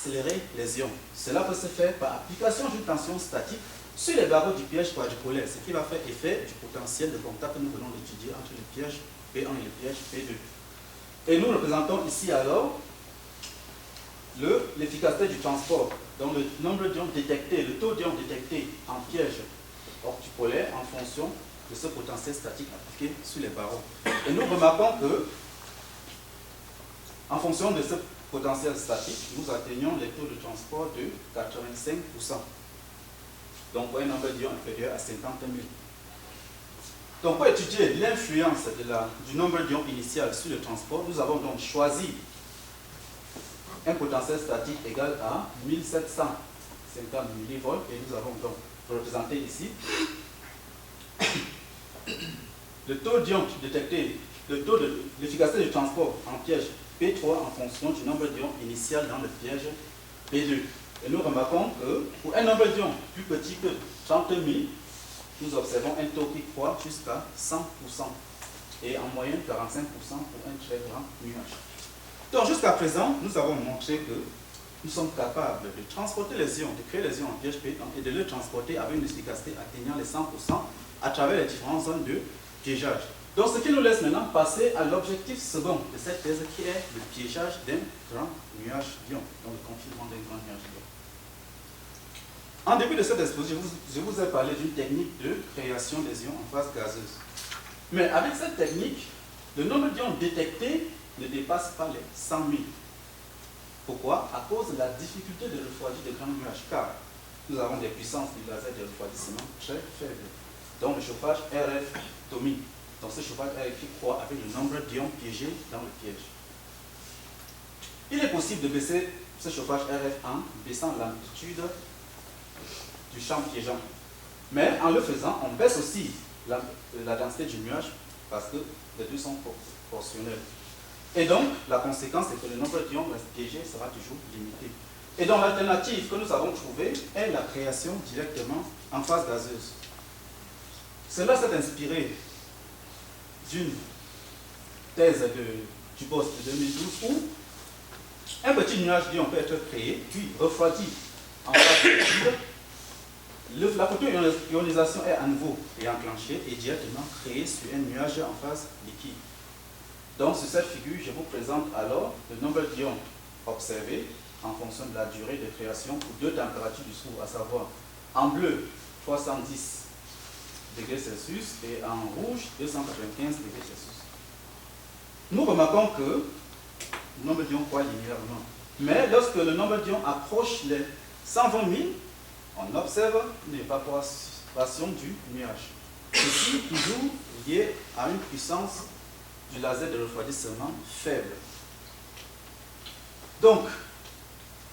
accélérer les ions. Cela peut se faire par application d'une tension statique sur les barreaux du piège quadripolaire, ce qui va faire effet du potentiel de contact que nous venons d'étudier entre le piège P1 et le piège P2. Et nous représentons ici alors l'efficacité du transport, donc le nombre d'ions détectés, le taux d'ions détectés en piège orthopolaire en fonction de ce potentiel statique appliqué sur les barreaux. Et nous remarquons que, en fonction de ce potentiel statique, nous atteignons les taux de transport de 85%. Donc pour un nombre d'ions inférieur à 50 000. Donc pour étudier l'influence du nombre d'ions initial sur le transport, nous avons donc choisi un potentiel statique égal à 1750 millivolts et nous avons donc représenté ici le taux d'ions détecté, le taux de l'efficacité du transport en piège P3 en fonction du nombre d'ions initial dans le piège P2. Et nous remarquons que pour un nombre d'ions plus petit que 30 000, nous observons un taux qui croît jusqu'à 100% et en moyenne 45% pour un très grand nuage. Donc jusqu'à présent, nous avons montré que nous sommes capables de transporter les ions, de créer les ions en piège P1 et de les transporter avec une efficacité atteignant les 100% à travers les différentes zones de piégeage. Donc ce qui nous laisse maintenant passer à l'objectif second de cette thèse qui est le piégeage d'un grand nuage d'ions, donc le confinement d'un grand nuage d'ions. En début de cette exposition, je vous ai parlé d'une technique de création des ions en phase gazeuse. Mais avec cette technique, le nombre d'ions détectés ne dépasse pas les 100 000. Pourquoi? À cause de la difficulté de refroidir de grands nuages, car nous avons des puissances du laser de refroidissement très faibles. Donc le chauffage RF Tommy. Donc ce chauffage RF qui croît avec le nombre d'ions piégés dans le piège. Il est possible de baisser ce chauffage RF en baissant l'amplitude du champ piégeant. Mais en le faisant, on baisse aussi la densité du nuage parce que les deux sont proportionnels. Et donc, la conséquence est que le nombre d'ions piégés sera toujours limité. Et donc, l'alternative que nous avons trouvée est la création directement en phase gazeuse. Cela s'est inspiré d'une thèse du poste de 2012 où un petit nuage d'ions peut être créé, puis refroidi en phase liquide. La photoionisation est à nouveau enclenchée et directement créée sur un nuage en phase liquide. Donc, sur cette figure, je vous présente alors le nombre d'ions observés en fonction de la durée de création pour deux températures du soufre, à savoir en bleu 310 degrés Celsius et en rouge 295 degrés Celsius. Nous remarquons que le nombre d'ions croît linéairement. Mais lorsque le nombre d'ions approche les 120 000, on observe une évaporation du nuage. Ceci toujours lié à une puissance du laser de refroidissement faible. Donc,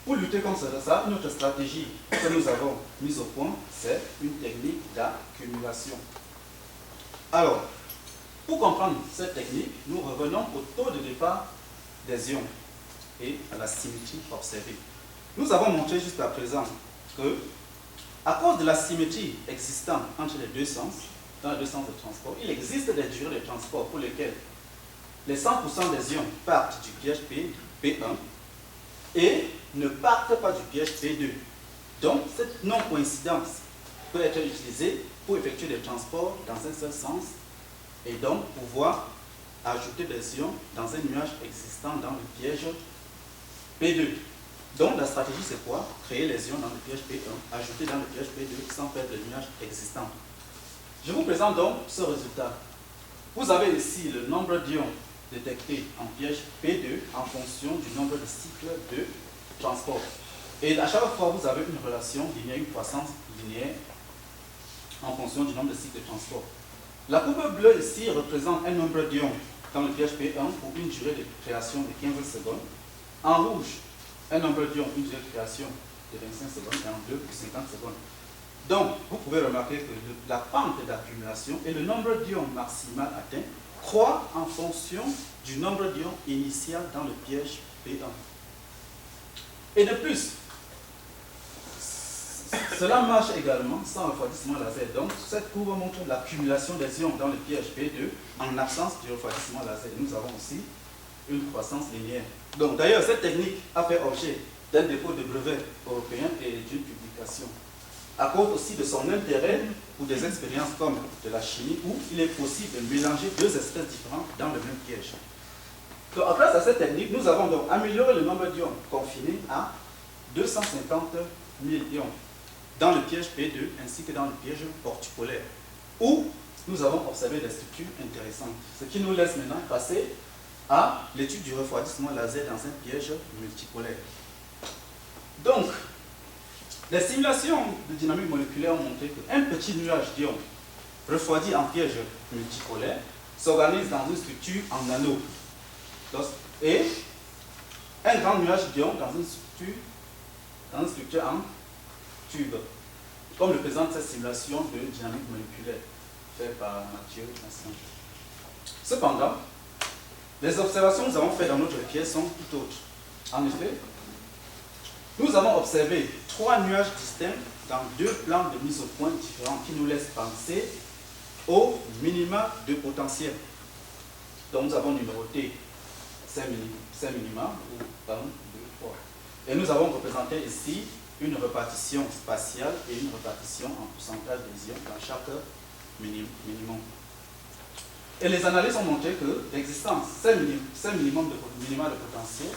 pour lutter contre ça, notre stratégie que nous avons mise au point, c'est une technique d'accumulation. Alors, pour comprendre cette technique, nous revenons au taux de départ des ions et à la symétrie observée. Nous avons montré jusqu'à présent que, à cause de la symétrie existante entre les deux sens, dans les deux sens de transport, il existe des durées de transport pour lesquelles les 100% des ions partent du piège P1 et ne partent pas du piège P2. Donc, cette non-coïncidence peut être utilisée pour effectuer des transports dans un seul sens et donc pouvoir ajouter des ions dans un nuage existant dans le piège P2. Donc, la stratégie, c'est quoi? Créer les ions dans le piège P1, ajouter dans le piège P2 sans perdre le nuage existant. Je vous présente donc ce résultat. Vous avez ici le nombre d'ions détectés en piège P2 en fonction du nombre de cycles de transport. Et à chaque fois, vous avez une relation linéaire, une croissance linéaire en fonction du nombre de cycles de transport. La courbe bleue ici représente un nombre d'ions dans le piège P1 pour une durée de création de 15 secondes. En rouge, un nombre d'ions, une durée de création de 25 secondes et en bleu pour 50 secondes. Donc, vous pouvez remarquer que la pente d'accumulation et le nombre d'ions maximal atteint croît en fonction du nombre d'ions initial dans le piège P1. Et de plus, cela marche également sans refroidissement laser. Donc, cette courbe montre l'accumulation des ions dans le piège P2 en absence du refroidissement laser. Et nous avons aussi une croissance linéaire. Donc, d'ailleurs, cette technique a fait objet d'un dépôt de brevet européen et d'une publication. À cause aussi de son intérêt pour des expériences comme de la chimie, où il est possible de mélanger deux espèces différentes dans le même piège. Donc, grâce à cette technique, nous avons donc amélioré le nombre d'ions confinés à 250 000 ions dans le piège P2 ainsi que dans le piège portipolaire, où nous avons observé des structures intéressantes. Ce qui nous laisse maintenant passer à l'étude du refroidissement laser dans un piège multipolaire. Donc, les simulations de dynamique moléculaire ont montré qu'un petit nuage d'ions refroidi en piège multipolaire s'organise dans une structure en anneau et un grand nuage d'ions dans une structure en tube, comme le présente cette simulation de dynamique moléculaire faite par Mathieu Vincent. Cependant, les observations que nous avons faites dans notre pièce sont tout autres. En effet, nous avons observé 3 nuages distincts dans 2 plans de mise au point différents qui nous laissent penser au minima de potentiel. Donc nous avons numéroté ces minima, ou 1, 2, 3. Et nous avons représenté ici une répartition spatiale et une répartition en pourcentage des ions dans chaque minimum. Et les analyses ont montré que l'existence, ces minima de potentiel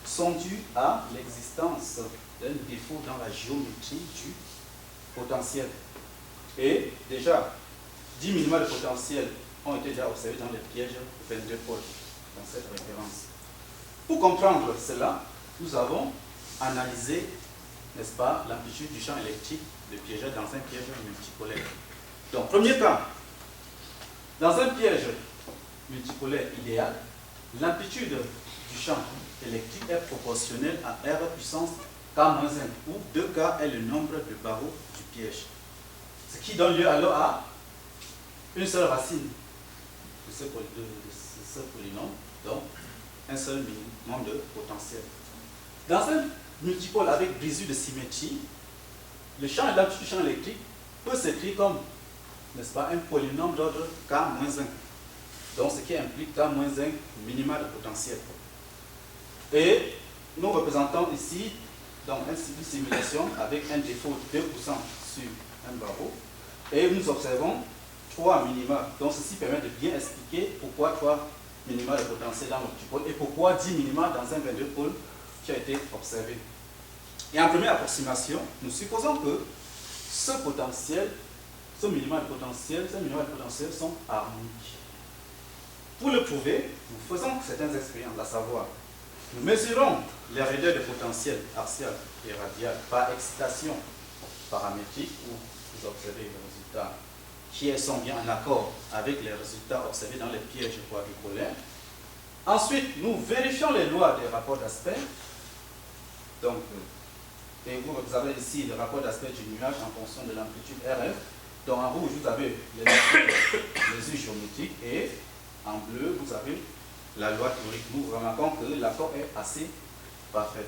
sont dus à l'existence d'un défaut dans la géométrie du potentiel. Et déjà, 10 minima de potentiel ont été déjà observés dans les pièges 22 pôles, dans cette référence. Pour comprendre cela, nous avons analysé, n'est-ce pas, l'amplitude du champ électrique de piégeur dans un piège multipolaire. Donc, premier cas, dans un piège multipolaire idéal, l'amplitude du champ électrique est proportionnelle à R puissance K-1, où 2K est le nombre de barreaux du piège. Ce qui donne lieu alors à une seule racine de ce polynôme, donc un seul minimum de potentiel. Dans un multipôle avec brisure de symétrie, le champ et l'amplitude du champ électrique peut s'écrire comme, n'est-ce pas, un polynôme d'ordre K-1. Donc ce qui implique K-1 minima de potentiel. Et nous représentons ici donc une simulation avec un défaut de 2% sur un barreau. Et nous observons 3 minima. Donc ceci permet de bien expliquer pourquoi 3 minima de potentiel dans le multipôle et pourquoi 10 minima dans un 22 pôle qui a été observé. Et en première approximation, nous supposons que ce potentiel, ces minima de potentiel sont harmoniques. Pour le prouver, nous faisons certaines expériences, à savoir, nous mesurons les raideurs de potentiel axial et radial par excitation paramétrique où vous observez les résultats qui sont bien en accord avec les résultats observés dans les pièges quadrupolaires. Ensuite, nous vérifions les lois des rapports d'aspect. Donc, et vous avez ici le rapport d'aspect du nuage en fonction de l'amplitude RF. Donc, en rouge, vous avez les mesures géométriques et en bleu, vous avez la loi théorique. Nous remarquons que l'accord est assez parfait.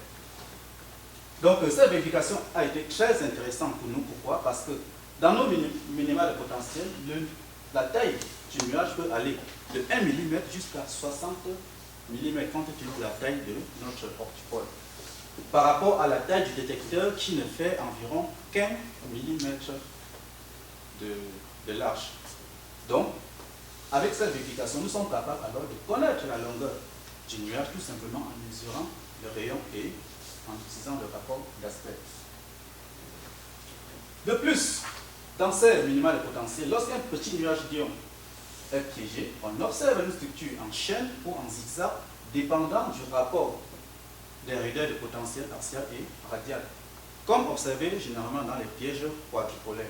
Donc, cette vérification a été très intéressante pour nous. Pourquoi? Parce que dans nos minima de potentiel, la taille du nuage peut aller de 1 mm jusqu'à 60 mm compte tenu de la taille de notre portipôle. Par rapport à la taille du détecteur qui ne fait environ qu'1 mm de large. Donc, avec cette vérification, nous sommes capables alors de connaître la longueur du nuage tout simplement en mesurant le rayon et en utilisant le rapport d'aspect. De plus, dans ces minima de potentiel, lorsqu'un petit nuage d'ion est piégé, on observe une structure en chaîne ou en zigzag dépendant du rapport des raideurs de potentiel axial et radial, comme observé généralement dans les pièges quadrupolaires.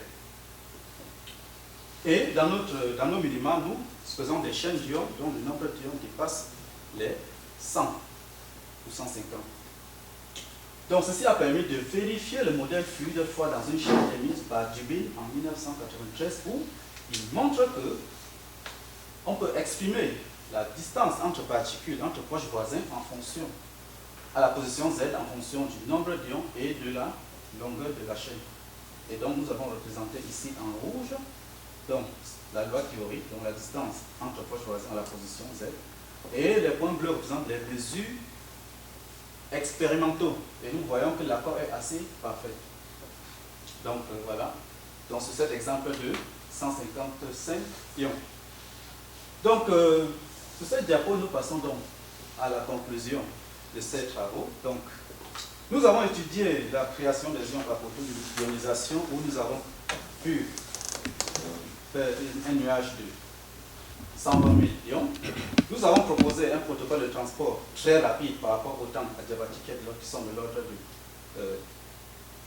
Et dans nos minima, nous faisons des chaînes d'ions dont le nombre d'ions dépasse les 100 ou 150. Donc ceci a permis de vérifier le modèle fluide fois dans une chaîne émise par Dubin en 1993 où il montre que on peut exprimer la distance entre particules, entre proches voisins en fonction à la position Z en fonction du nombre d'ions et de la longueur de la chaîne. Et donc nous avons représenté ici en rouge donc la loi théorique, donc la distance entre proches voisins à la position Z. Et les points bleus représentent les mesures expérimentaux. Et nous voyons que l'accord est assez parfait. Donc voilà. Donc c'est cet exemple de 155 ions. Donc sur cette diapo, nous passons donc à la conclusion de ces travaux. Donc nous avons étudié la création des ions par photoionisation où nous avons pu faire un nuage de 120 000 ions. Nous avons proposé un protocole de transport très rapide par rapport au temps adiabatique qui sont de l'ordre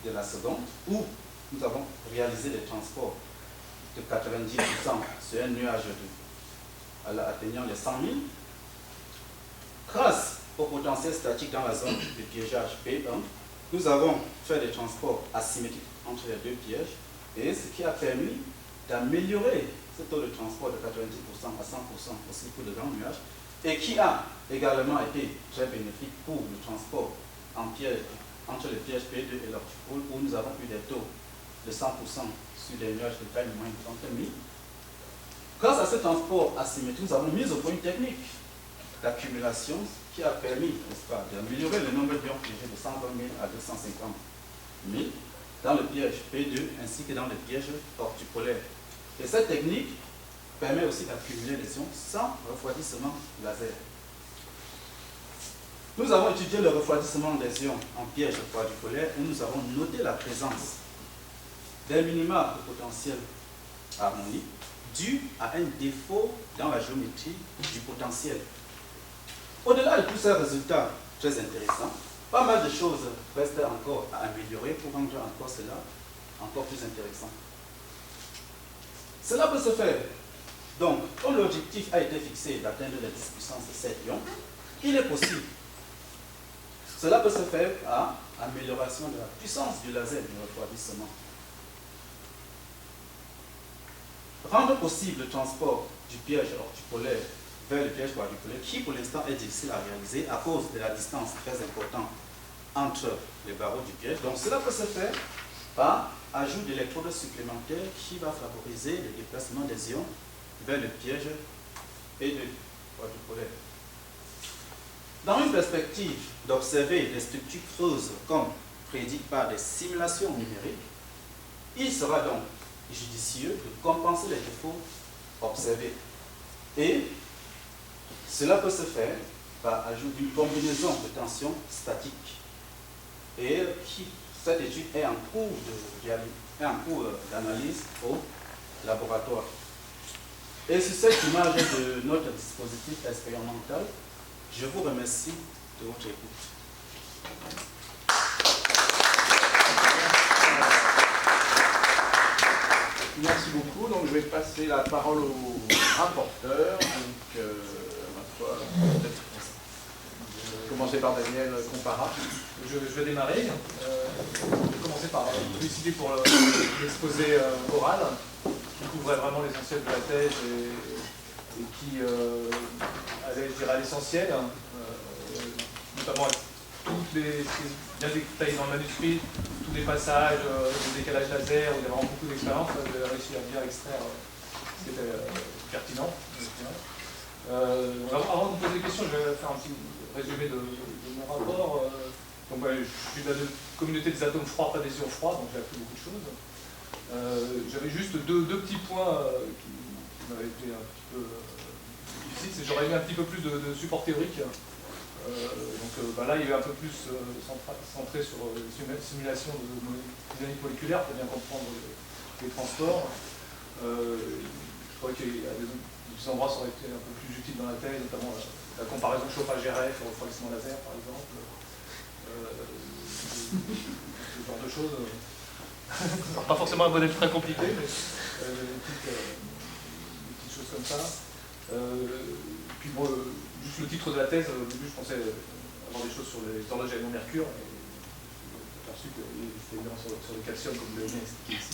de la seconde, où nous avons réalisé des transports de 90% sur un nuage atteignant les 100 000. Grâce au potentiel statique dans la zone de piégeage P1, nous avons fait des transports asymétriques entre les deux pièges, et ce qui a permis d'améliorer ce taux de transport de 90% à 100% aussi pour de grands nuages, et qui a également été très bénéfique pour le transport en piège, entre les pièges P2 et l'ortipole, où nous avons eu des taux de 100% sur des nuages de taille moins de 30 000. Grâce à ce transport asymétrique, nous avons mis au point une technique d'accumulation qui a permis, n'est-ce pas, d'améliorer le nombre d'ions piégés de 120 000 à 250 000 dans le piège P2 ainsi que dans le piège ortipolaire. Et cette technique permet aussi d'accumuler les ions sans refroidissement laser. Nous avons étudié le refroidissement des ions en piège quadripolaire où nous avons noté la présence d'un minima de potentiel harmonique dû à un défaut dans la géométrie du potentiel. Au-delà de tous ces résultats très intéressants, pas mal de choses restent encore à améliorer pour rendre encore cela encore plus intéressant. Cela peut se faire. Donc, comme l'objectif a été fixé d'atteindre les 10 puissance 7 ions, il est possible. Cela peut se faire à amélioration de la puissance du laser du refroidissement. Rendre possible le transport du piège ortipolaire vers le piège quadripolaire, qui pour l'instant est difficile à réaliser à cause de la distance très importante entre les barreaux du piège. Donc cela peut se faire par ajout d'électrodes supplémentaires qui va favoriser le déplacement des ions vers le piège P2 quadripolaire. Dans une perspective d'observer des structures creuses comme prédit par des simulations numériques, il sera donc judicieux de compenser les défauts observés. Et cela peut se faire par ajout d'une combinaison de tension statique. Et cette étude est en cours d'analyse au laboratoire. Et sur cette image de notre dispositif expérimental, je vous remercie de votre écoute. Merci beaucoup. Donc, je vais passer la parole au rapporteur. Donc, commencer par Daniel Compara. Je vais démarrer. Je vais commencer par féliciter pour l'exposé oral qui couvrait vraiment l'essentiel de la thèse et qui allait, je dirais, à l'essentiel, notamment toutes les, bien détaillé dans le manuscrit, tous les passages de décalage laser, où il y a vraiment beaucoup d'expérience, vous avez réussi à bien extraire ce qui était pertinent. Avant de vous poser des questions, je vais faire un petit résumé de mon rapport. Donc, je suis de la communauté des atomes froids, pas des ions froids, donc j'ai appris beaucoup de choses. J'avais juste deux petits points qui m'avaient été un petit peu difficiles, c'est que j'aurais aimé un petit peu plus de support théorique. Là, il y a eu un peu plus centré sur les simulations de dynamique moléculaire pour bien comprendre les transports. Je crois qu'il y a des endroits qui auraient été un peu plus utiles dans la thèse, notamment la comparaison chauffage-RF au refroidissement laser, par exemple. Ce genre de choses. Alors, pas forcément un modèle très compliqué, mais des petites choses comme ça. Puis bon, juste le titre de la thèse, au début je pensais avoir des choses sur les horloges à mercure, et j'ai aperçu que c'était évidemment sur le calcium, comme vous l'avez bien expliqué ici.